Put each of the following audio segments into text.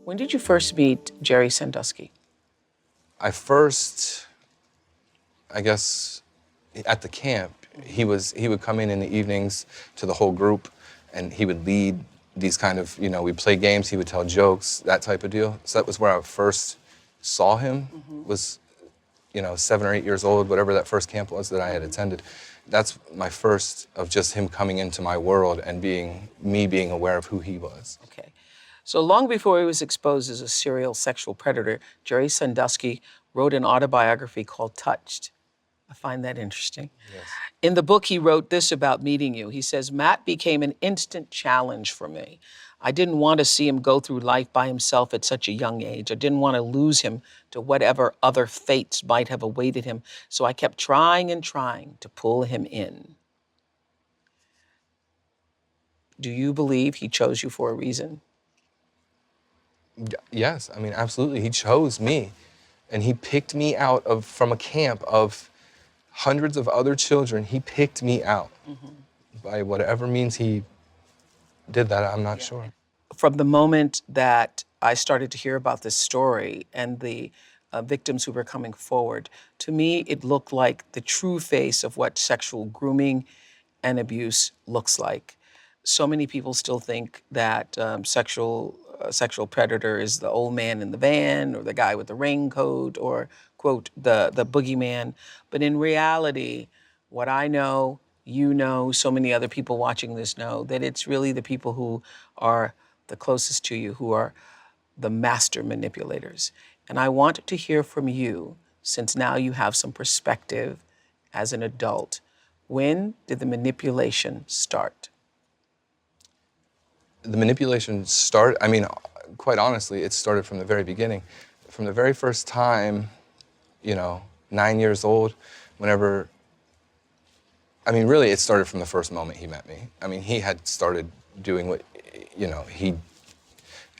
When did you first meet Jerry Sandusky? I guess, at the camp, he would come in the evenings to the whole group, and he would lead these kind of, we'd play games, he would tell jokes, that type of deal. So that was where I first saw him, was, 7 or 8 years old, whatever that first camp was that I had attended. That's my first of just him coming into my world and being aware of who he was. Okay. So long before he was exposed as a serial sexual predator, Jerry Sandusky wrote an autobiography called Touched. I find that interesting. Yes. In the book, he wrote this about meeting you. He says, Matt became an instant challenge for me. I didn't want to see him go through life by himself at such a young age. I didn't want to lose him to whatever other fates might have awaited him. So I kept trying and trying to pull him in. Do you believe he chose you for a reason? Yes, I mean, absolutely. He chose me, and he picked me out from a camp of hundreds of other children. He picked me out. By whatever means he did that, I'm not sure. From the moment that I started to hear about this story and the victims who were coming forward, to me, it looked like the true face of what sexual grooming and abuse looks like. So many people still think that sexual predator is the old man in the van or the guy with the raincoat or, quote, the boogeyman. But in reality, what I know, you know, so many other people watching this know, that it's really the people who are the closest to you who are the master manipulators. And I want to hear from you, since now you have some perspective as an adult. When did the manipulation start? The manipulation started, I mean, quite honestly, it started from the very beginning. From the very first time, 9 years old, whenever, I mean, really, it started from the first moment he met me. I mean, he had started doing what, he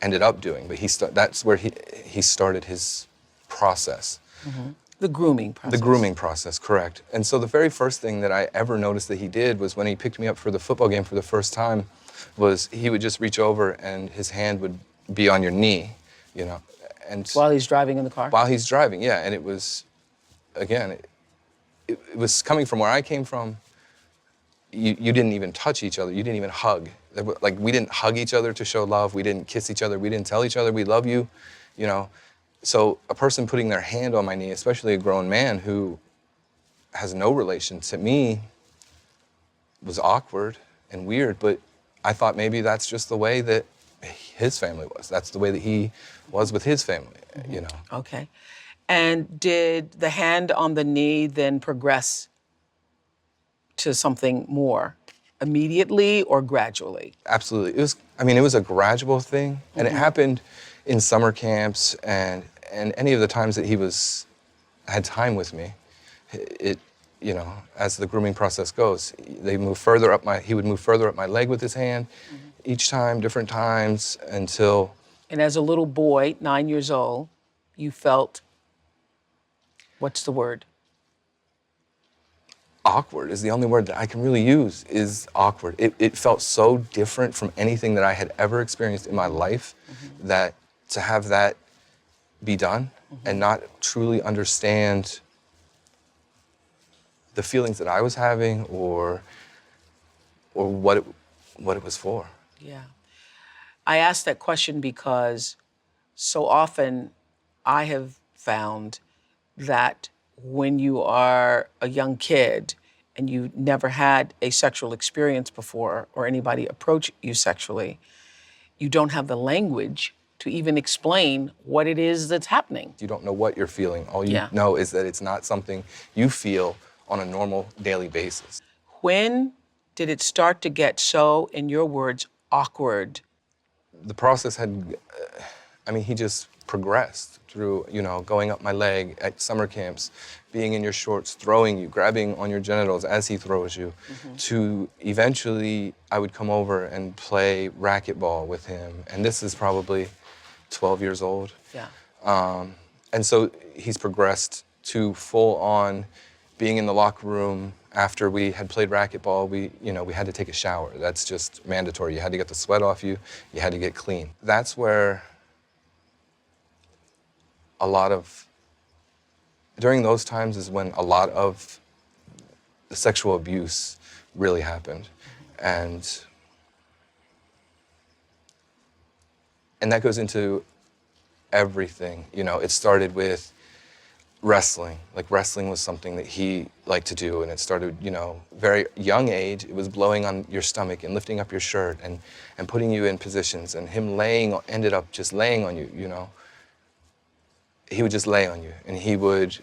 ended up doing, but that's where he started his process. The grooming process. The grooming process, correct. And so the very first thing that I ever noticed that he did was when he picked me up for the football game for the first time, was he would just reach over and his hand would be on your knee, and While he's driving in the car? while he's driving, yeah. And it was, again, it was coming from where I came from. You didn't even touch each other. You didn't even hug. Like, we didn't hug each other to show love. We didn't kiss each other. We didn't tell each other we love you, So a person putting their hand on my knee, especially a grown man who has no relation to me, was awkward and weird, but I thought maybe that's just the way that his family was. That's the way that he was with his family, Okay. And did the hand on the knee then progress to something more immediately or gradually? Absolutely. It was a gradual thing, and it happened in summer camps and any of the times that he had time with me. As the grooming process goes, he would move further up my leg with his hand, each time, different times, until... And as a little boy, 9 years old, you felt, what's the word? Awkward is the only word that I can really use, is awkward. It felt so different from anything that I had ever experienced in my life, that to have that be done and not truly understand the feelings that I was having or what it was for. Yeah. I asked that question because so often I have found that when you are a young kid and you never had a sexual experience before or anybody approach you sexually, you don't have the language to even explain what it is that's happening. You don't know what you're feeling. All you know is that it's not something you feel on a normal daily basis. When did it start to get so, in your words, awkward? The process he just progressed through, going up my leg at summer camps, being in your shorts, throwing you, grabbing on your genitals as he throws you, to eventually I would come over and play racquetball with him. And this is probably 12 years old. Yeah. And so he's progressed to full on being in the locker room. After we had played racquetball, we had to take a shower. That's just mandatory. You had to get the sweat off you. You had to get clean. That's where during those times is when a lot of the sexual abuse really happened. And that goes into everything. You know, it started with wrestling. Like, wrestling was something that he liked to do, and it started, you know, very young age. It was blowing on your stomach and lifting up your shirt and putting you in positions, and him ended up just laying on you, you know. He would just lay on you, and he would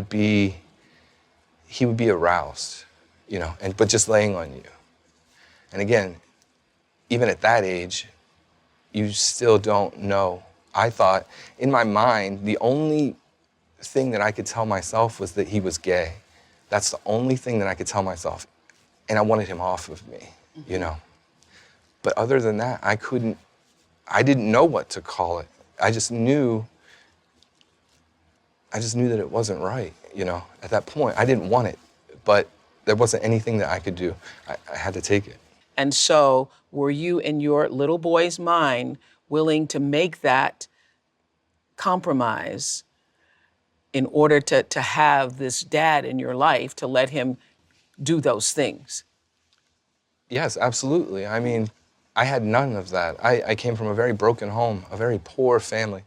be aroused, you know, but just laying on you. And again, even at that age, you still don't know. I thought, in my mind, the only thing that I could tell myself was that he was gay. That's the only thing that I could tell myself. And I wanted him off of me, you know. But other than that, I didn't know what to call it. I just knew that it wasn't right, you know. At that point, I didn't want it, but there wasn't anything that I could do. I had to take it. And so, were you, in your little boy's mind, willing to make that compromise in order to have this dad in your life, to let him do those things? Yes, absolutely. I mean, I had none of that. I came from a very broken home, a very poor family.